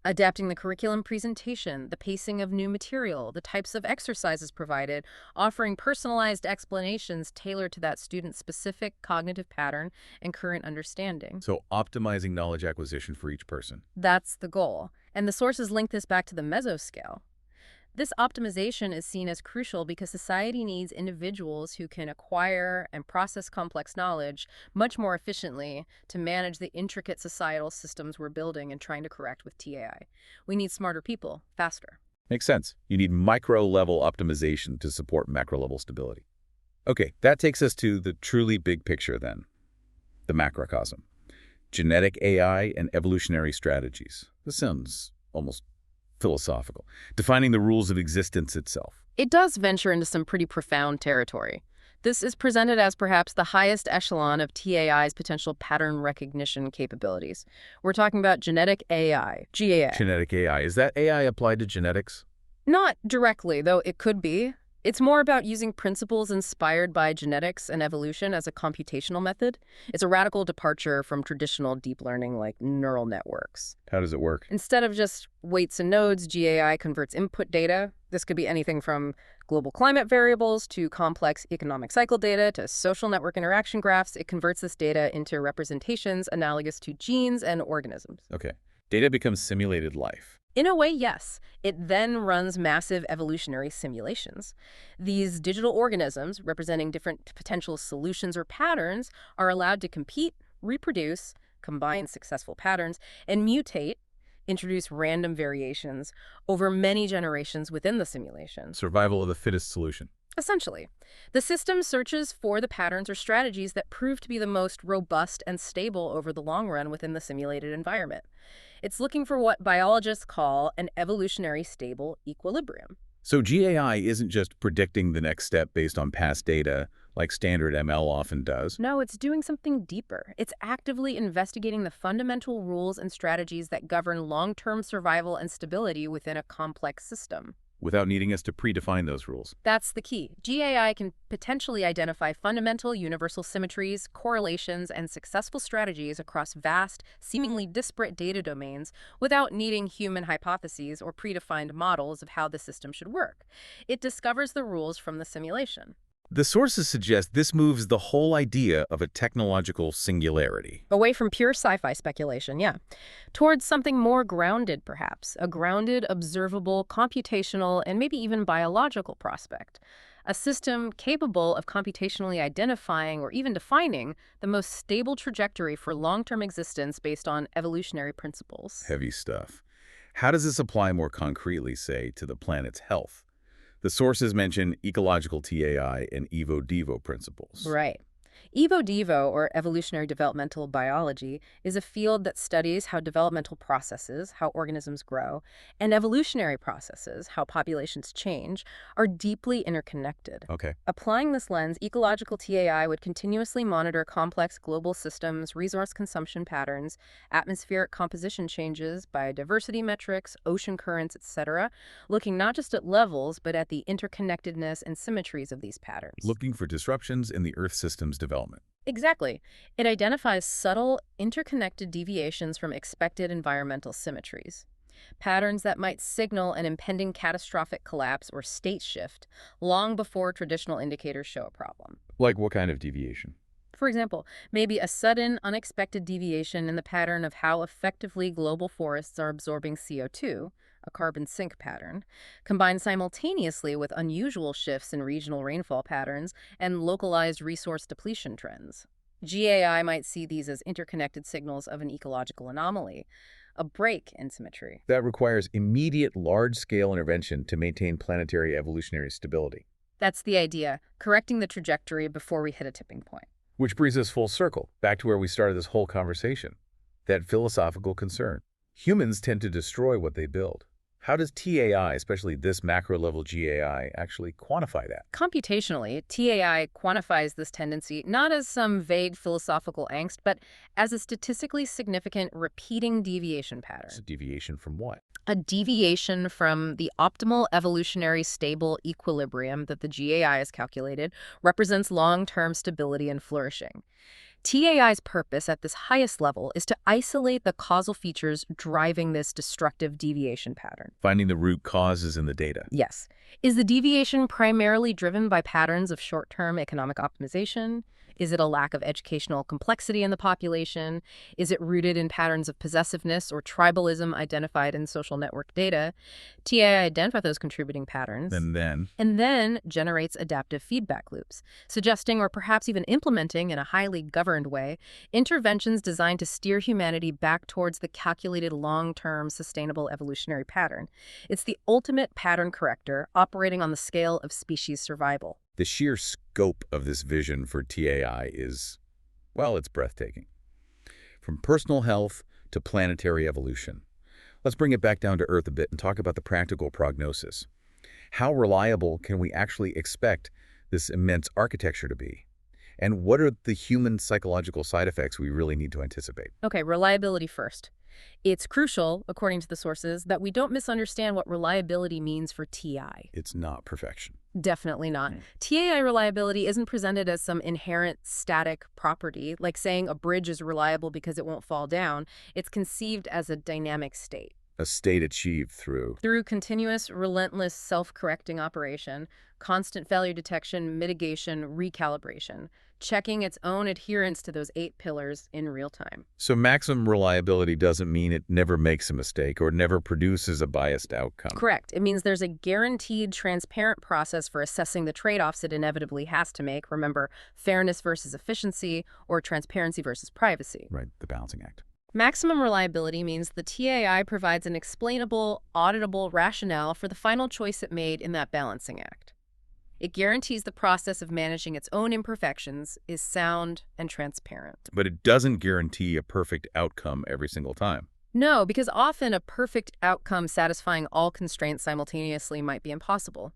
Adapting the curriculum presentation, the pacing of new material, the types of exercises provided, offering personalized explanations tailored to that student's specific cognitive pattern and current understanding. So optimizing knowledge acquisition for each person. That's the goal. And the sources link this back to the mesoscale. This optimization is seen as crucial because society needs individuals who can acquire and process complex knowledge much more efficiently to manage the intricate societal systems we're building and trying to correct with TAI. We need smarter people, faster. Makes sense. You need micro-level optimization to support macro-level stability. Okay, that takes us to the truly big picture then, the macrocosm. Genetic AI and evolutionary strategies. This sounds almost philosophical, defining the rules of existence itself. It does venture into some pretty profound territory. This is presented as perhaps the highest echelon of TAI's potential pattern recognition capabilities. We're talking about genetic AI, GAI. Genetic AI. Is that AI applied to genetics? Not directly, though it could be. It's more about using principles inspired by genetics and evolution as a computational method. It's a radical departure from traditional deep learning like neural networks. How does it work? Instead of just weights and nodes, GAI converts input data. This could be anything from global climate variables to complex economic cycle data to social network interaction graphs. It converts this data into representations analogous to genes and organisms. Okay. Data becomes simulated life. In a way, yes. It then runs massive evolutionary simulations. These digital organisms, representing different potential solutions or patterns, are allowed to compete, reproduce, combine successful patterns, and mutate, introduce random variations over many generations within the simulation. Survival of the fittest solution. Essentially, the system searches for the patterns or strategies that prove to be the most robust and stable over the long run within the simulated environment. It's looking for what biologists call an evolutionary stable equilibrium. So GAI isn't just predicting the next step based on past data, like standard ML often does. No, it's doing something deeper. It's actively investigating the fundamental rules and strategies that govern long-term survival and stability within a complex system. Without needing us to predefine those rules. That's the key. GAI can potentially identify fundamental universal symmetries, correlations, and successful strategies across vast, seemingly disparate data domains without needing human hypotheses or predefined models of how the system should work. It discovers the rules from the simulation. The sources suggest this moves the whole idea of a technological singularity. Away from pure sci-fi speculation, yeah. Towards something more grounded, perhaps. A grounded, observable, computational, and maybe even biological prospect. A system capable of computationally identifying or even defining the most stable trajectory for long-term existence based on evolutionary principles. Heavy stuff. How does this apply more concretely, say, to the planet's health? The sources mention ecological TAI and Evo-Devo principles. Right. Evo-Devo, or evolutionary developmental biology, is a field that studies how developmental processes, how organisms grow, and evolutionary processes, how populations change, are deeply interconnected. Okay. Applying this lens, ecological TAI would continuously monitor complex global systems, resource consumption patterns, atmospheric composition changes, biodiversity metrics, ocean currents, etc., looking not just at levels, but at the interconnectedness and symmetries of these patterns. Looking for disruptions in the Earth system's development. Exactly. It identifies subtle, interconnected deviations from expected environmental symmetries. Patterns that might signal an impending catastrophic collapse or state shift long before traditional indicators show a problem. Like what kind of deviation? For example, maybe a sudden, unexpected deviation in the pattern of how effectively global forests are absorbing CO2, a carbon sink pattern, combined simultaneously with unusual shifts in regional rainfall patterns and localized resource depletion trends. GAI might see these as interconnected signals of an ecological anomaly, a break in symmetry. That requires immediate large-scale intervention to maintain planetary evolutionary stability. That's the idea, correcting the trajectory before we hit a tipping point. Which brings us full circle, back to where we started this whole conversation, that philosophical concern. Humans tend to destroy what they build. How does TAI, especially this macro-level GAI, actually quantify that? Computationally, TAI quantifies this tendency not as some vague philosophical angst, but as a statistically significant repeating deviation pattern. It's a deviation from what? A deviation from the optimal evolutionary stable equilibrium that the GAI has calculated represents long-term stability and flourishing. TAI's purpose at this highest level is to isolate the causal features driving this destructive deviation pattern. Finding the root causes in the data. Yes. Is the deviation primarily driven by patterns of short-term economic optimization? Is it a lack of educational complexity in the population? Is it rooted in patterns of possessiveness or tribalism identified in social network data? TAI identifies those contributing patterns. And then generates adaptive feedback loops, suggesting or perhaps even implementing in a highly governed way interventions designed to steer humanity back towards the calculated long-term sustainable evolutionary pattern. It's the ultimate pattern corrector operating on the scale of species survival. the sheer scope of this vision for TAI is, well, it's breathtaking. From personal health to planetary evolution. Let's bring it back down to Earth a bit and talk about the practical prognosis. How reliable can we actually expect this immense architecture to be? And what are the human psychological side effects we really need to anticipate? Okay, reliability first. It's crucial, according to the sources, that we don't misunderstand what reliability means for TI. It's not perfection. Definitely not. TAI reliability isn't presented as some inherent static property, like saying a bridge is reliable because it won't fall down. It's conceived as a dynamic state. A state achieved through Continuous, relentless, self-correcting operation, constant failure detection, mitigation, recalibration, checking its own adherence to those 8 pillars in real time. So maximum reliability doesn't mean it never makes a mistake or never produces a biased outcome. Correct. It means there's a guaranteed, transparent process for assessing the trade-offs it inevitably has to make. Remember, fairness versus efficiency or transparency versus privacy. Right, the balancing act. Maximum reliability means the TAI provides an explainable, auditable rationale for the final choice it made in that balancing act. It guarantees the process of managing its own imperfections is sound and transparent. But it doesn't guarantee a perfect outcome every single time. No, because often a perfect outcome satisfying all constraints simultaneously might be impossible.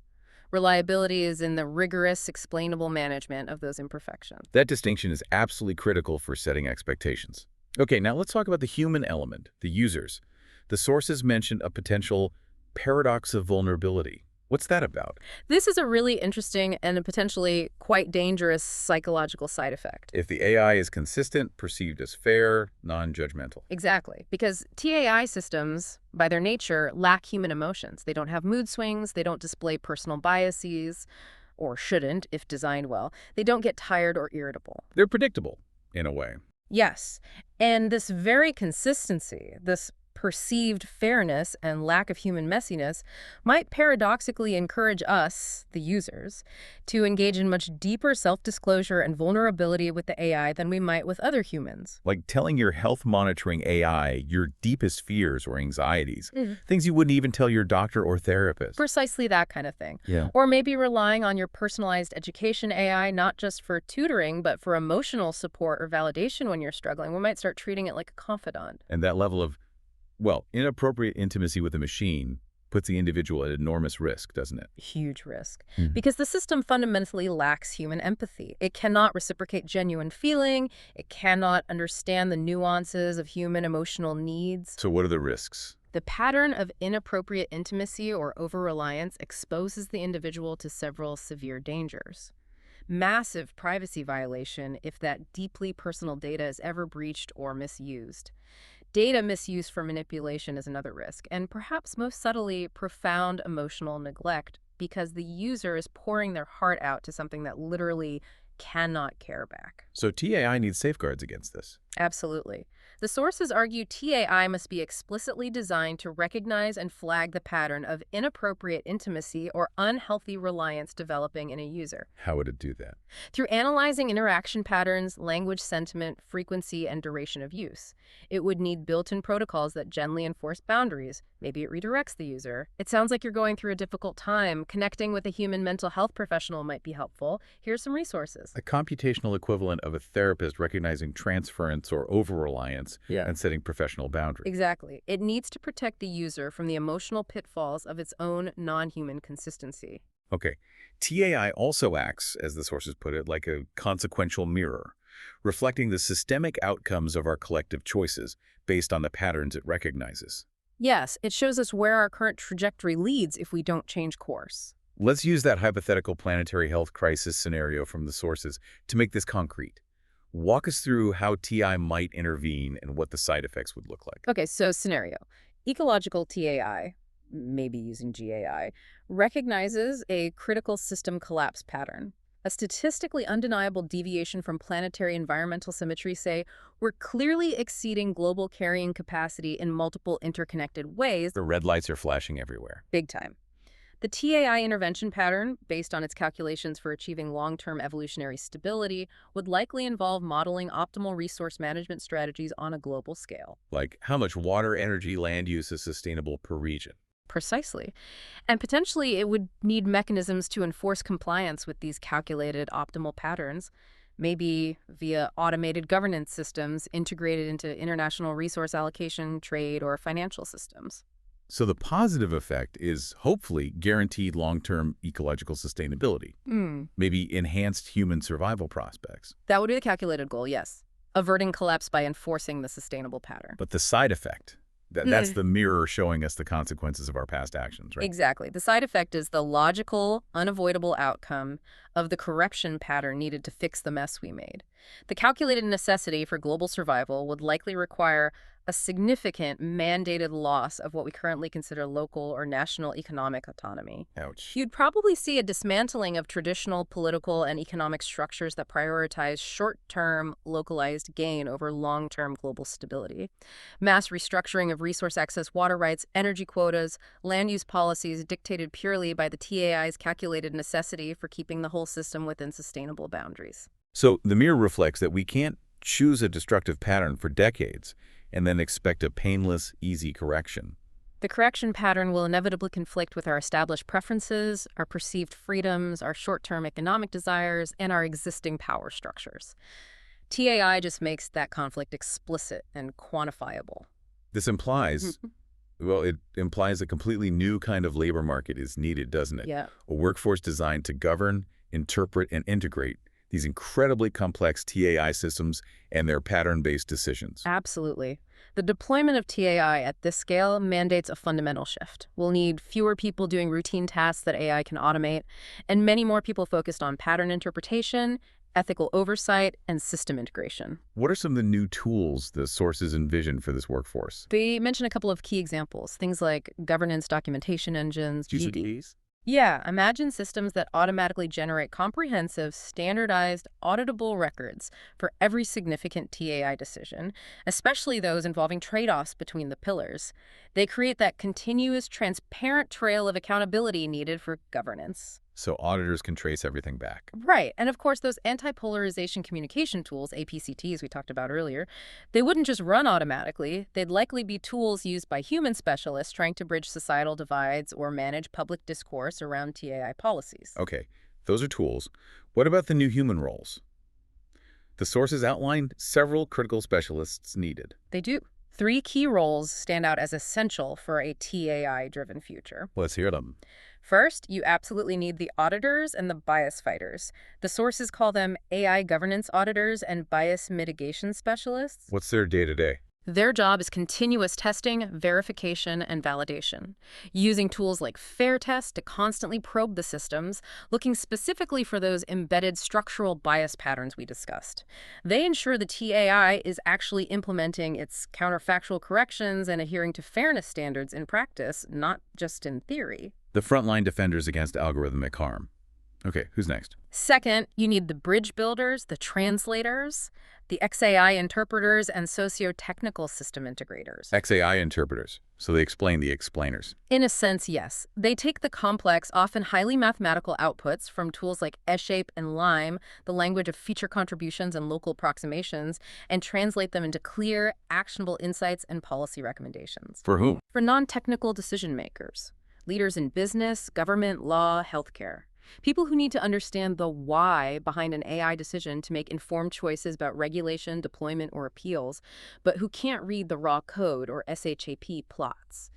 Reliability is in the rigorous, explainable management of those imperfections. That distinction is absolutely critical for setting expectations. Okay, now let's talk about the human element, the users. The sources mention a potential paradox of vulnerability. What's that about? This is a really interesting and a potentially quite dangerous psychological side effect. If the AI is consistent, perceived as fair, non-judgmental. Exactly, because TAI systems, by their nature, lack human emotions. They don't have mood swings, they don't display personal biases, or shouldn't if designed well. They don't get tired or irritable. They're predictable, in a way. Yes, and this very consistency, this perceived fairness and lack of human messiness might paradoxically encourage us, the users, to engage in much deeper self-disclosure and vulnerability with the AI than we might with other humans. Like telling your health monitoring AI your deepest fears or anxieties, things you wouldn't even tell your doctor or therapist. Precisely that kind of thing. Yeah. Or maybe relying on your personalized education AI, not just for tutoring, but for emotional support or validation when you're struggling. We might start treating it like a confidant. And that level of, well, inappropriate intimacy with a machine puts the individual at enormous risk, doesn't it? Huge risk. Because the system fundamentally lacks human empathy. It cannot reciprocate genuine feeling. It cannot understand the nuances of human emotional needs. So what are the risks? The pattern of inappropriate intimacy or over-reliance exposes the individual to several severe dangers. Massive privacy violation if that deeply personal data is ever breached or misused. Data misuse for manipulation is another risk, and perhaps most subtly, profound emotional neglect because the user is pouring their heart out to something that literally cannot care back. So TAI needs safeguards against this. Absolutely. The sources argue TAI must be explicitly designed to recognize and flag the pattern of inappropriate intimacy or unhealthy reliance developing in a user. How would it do that? Through analyzing interaction patterns, language sentiment, frequency, and duration of use. It would need built-in protocols that gently enforce boundaries. Maybe it redirects the user. It sounds like you're going through a difficult time. Connecting with a human mental health professional might be helpful. Here's some resources. A computational equivalent of a therapist recognizing transference or over-reliance and setting professional boundaries. Exactly. It needs to protect the user from the emotional pitfalls of its own non-human consistency. Okay. TAI also acts, as the sources put it, like a consequential mirror, reflecting the systemic outcomes of our collective choices based on the patterns it recognizes. Yes, it shows us where our current trajectory leads if we don't change course. Let's use that hypothetical planetary health crisis scenario from the sources to make this concrete. Walk us through how TI might intervene and what the side effects would look like. Okay, so scenario. Ecological TAI, maybe using GAI, recognizes a critical system collapse pattern. A statistically undeniable deviation from planetary environmental symmetry, say, we're clearly exceeding global carrying capacity in multiple interconnected ways. The red lights are flashing everywhere. Big time. The TAI intervention pattern, based on its calculations for achieving long-term evolutionary stability, would likely involve modeling optimal resource management strategies on a global scale. Like how much water, energy, land use is sustainable per region. Precisely. And potentially it would need mechanisms to enforce compliance with these calculated optimal patterns, maybe via automated governance systems integrated into international resource allocation, trade, or financial systems. So the positive effect is hopefully guaranteed long-term ecological sustainability, maybe enhanced human survival prospects. That would be the calculated goal, yes. Averting collapse by enforcing the sustainable pattern. But the side effect, that's the mirror showing us the consequences of our past actions, right? Exactly. The side effect is the logical, unavoidable outcome of the correction pattern needed to fix the mess we made. The calculated necessity for global survival would likely require a significant mandated loss of what we currently consider local or national economic autonomy. Ouch. You'd probably see a dismantling of traditional political and economic structures that prioritize short-term, localized gain over long-term global stability. Mass restructuring of resource access water rights, energy quotas, land use policies dictated purely by the TAI's calculated necessity for keeping the whole system within sustainable boundaries. So the mirror reflects that we can't choose a destructive pattern for decades and then expect a painless, easy correction. The correction pattern will inevitably conflict with our established preferences, our perceived freedoms, our short-term economic desires, and our existing power structures. TAI just makes that conflict explicit and quantifiable. This implies, well, it implies a completely new kind of labor market is needed, doesn't it? Yeah. A workforce designed to govern, interpret, and integrate these incredibly complex TAI systems and their pattern-based decisions. Absolutely. The deployment of TAI at this scale mandates a fundamental shift. We'll need fewer people doing routine tasks that AI can automate, and many more people focused on pattern interpretation, ethical oversight, and system integration. What are some of the new tools the sources envision for this workforce? They mention a couple of key examples, things like governance documentation engines, GCDs? Yeah, imagine systems that automatically generate comprehensive, standardized, auditable records for every significant TAI decision, especially those involving trade-offs between the pillars. They create that continuous, transparent trail of accountability needed for governance. So auditors can trace everything back. Right, and of course those anti-polarization communication tools, APCTs we talked about earlier, they wouldn't just run automatically. They'd likely be tools used by human specialists trying to bridge societal divides or manage public discourse around TAI policies. Okay, those are tools. What about the new human roles? The sources outlined several critical specialists needed. They do. 3 key roles stand out as essential for a TAI-driven future. Let's hear them. First, you absolutely need the auditors and the bias fighters. The sources call them AI governance auditors and bias mitigation specialists. What's their day-to-day? Their job is continuous testing, verification, and validation, using tools like FairTest to constantly probe the systems, looking specifically for those embedded structural bias patterns we discussed. They ensure the TAI is actually implementing its counterfactual corrections and adhering to fairness standards in practice, not just in theory. The frontline defenders against algorithmic harm. Okay, who's next? Second, you need the bridge builders, the translators, the XAI interpreters, and socio-technical system integrators. XAI interpreters. So they explain the explainers. In a sense, yes. They take the complex, often highly mathematical outputs from tools like Eshape and Lime, the language of feature contributions and local approximations, and translate them into clear, actionable insights and policy recommendations. For whom? For non-technical decision makers, leaders in business, government, law, healthcare. People who need to understand the why behind an AI decision to make informed choices about regulation, deployment, or appeals, but who can't read the raw code or SHAP plots.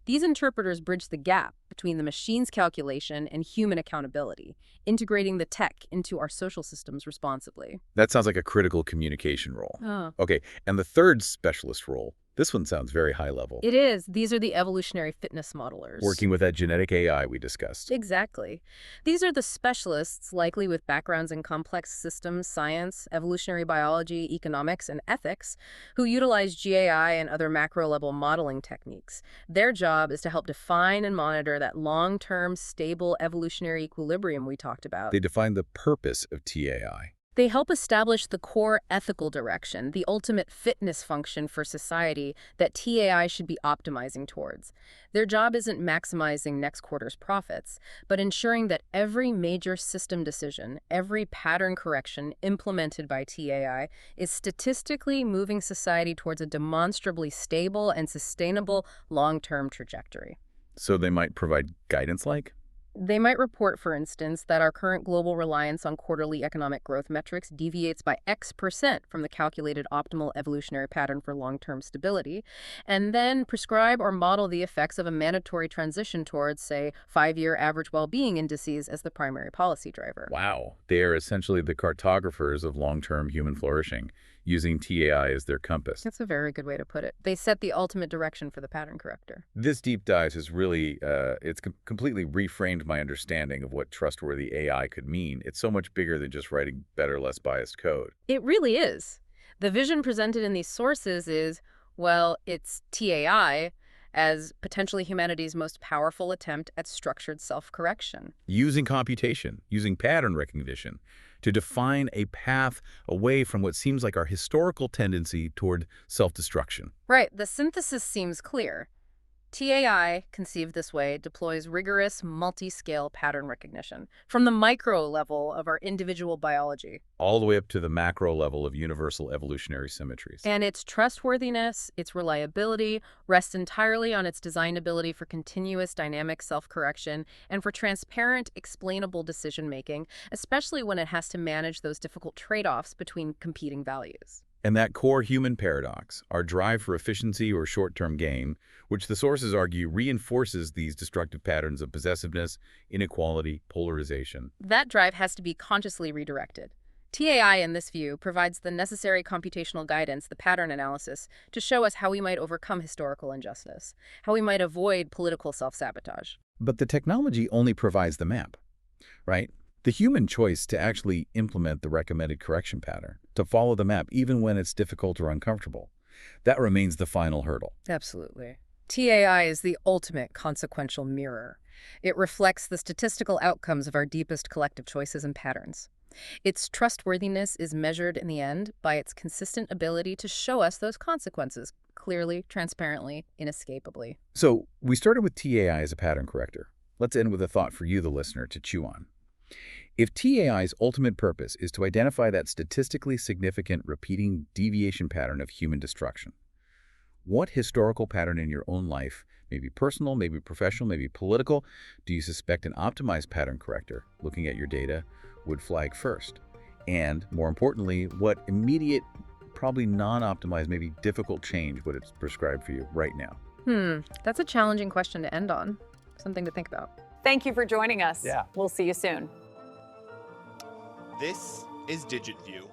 These interpreters bridge the gap between the machine's calculation and human accountability, integrating the tech into our social systems responsibly. That sounds like a critical communication role. Oh. Okay, and the third specialist role, This one sounds very high level. It is. These are the evolutionary fitness modelers. Working with that genetic AI we discussed. Exactly. These are the specialists, likely with backgrounds in complex systems, science, evolutionary biology, economics, and ethics, who utilize GAI and other macro-level modeling techniques. Their job is to help define and monitor that long-term, stable evolutionary equilibrium we talked about. They define the purpose of TAI. They help establish the core ethical direction, the ultimate fitness function for society that TAI should be optimizing towards. Their job isn't maximizing next quarter's profits, but ensuring that every major system decision, every pattern correction implemented by TAI is statistically moving society towards a demonstrably stable and sustainable long-term trajectory. So they might provide guidance like? They might report, for instance, that our current global reliance on quarterly economic growth metrics deviates by X% from the calculated optimal evolutionary pattern for long-term stability, and then prescribe or model the effects of a mandatory transition towards, say, 5-year average well-being indices as the primary policy driver. Wow. They are essentially the cartographers of long-term human flourishing, using TAI as their compass. That's a very good way to put it. They set the ultimate direction for the pattern corrector. This deep dive has really, completely reframed my understanding of what trustworthy AI could mean. It's so much bigger than just writing better, less biased code. It really is. The vision presented in these sources is, well, it's TAI as potentially humanity's most powerful attempt at structured self-correction. Using computation, using pattern recognition, to define a path away from what seems like our historical tendency toward self-destruction. Right. The synthesis seems clear. TAI, conceived this way, deploys rigorous, multi-scale pattern recognition from the micro level of our individual biology. All the way up to the macro level of universal evolutionary symmetries. And its trustworthiness, its reliability, rests entirely on its designability for continuous dynamic self-correction and for transparent, explainable decision-making, especially when it has to manage those difficult trade-offs between competing values. And that core human paradox, our drive for efficiency or short-term gain, which the sources argue reinforces these destructive patterns of possessiveness, inequality, polarization. That drive has to be consciously redirected. TAI, in this view, provides the necessary computational guidance, the pattern analysis, to show us how we might overcome historical injustice, how we might avoid political self-sabotage. But the technology only provides the map, right? The human choice to actually implement the recommended correction pattern, to follow the map even when it's difficult or uncomfortable, that remains the final hurdle. Absolutely. TAI is the ultimate consequential mirror. It reflects the statistical outcomes of our deepest collective choices and patterns. Its trustworthiness is measured in the end by its consistent ability to show us those consequences clearly, transparently, inescapably. So we started with TAI as a pattern corrector. Let's end with a thought for you, the listener, to chew on. If TAI's ultimate purpose is to identify that statistically significant repeating deviation pattern of human destruction, what historical pattern in your own life, maybe personal, maybe professional, maybe political, do you suspect an optimized pattern corrector, looking at your data, would flag first? And more importantly, what immediate, probably non-optimized, maybe difficult change would it prescribe for you right now? That's a challenging question to end on. Something to think about. Thank you for joining us. Yeah. We'll see you soon. This is DigitView.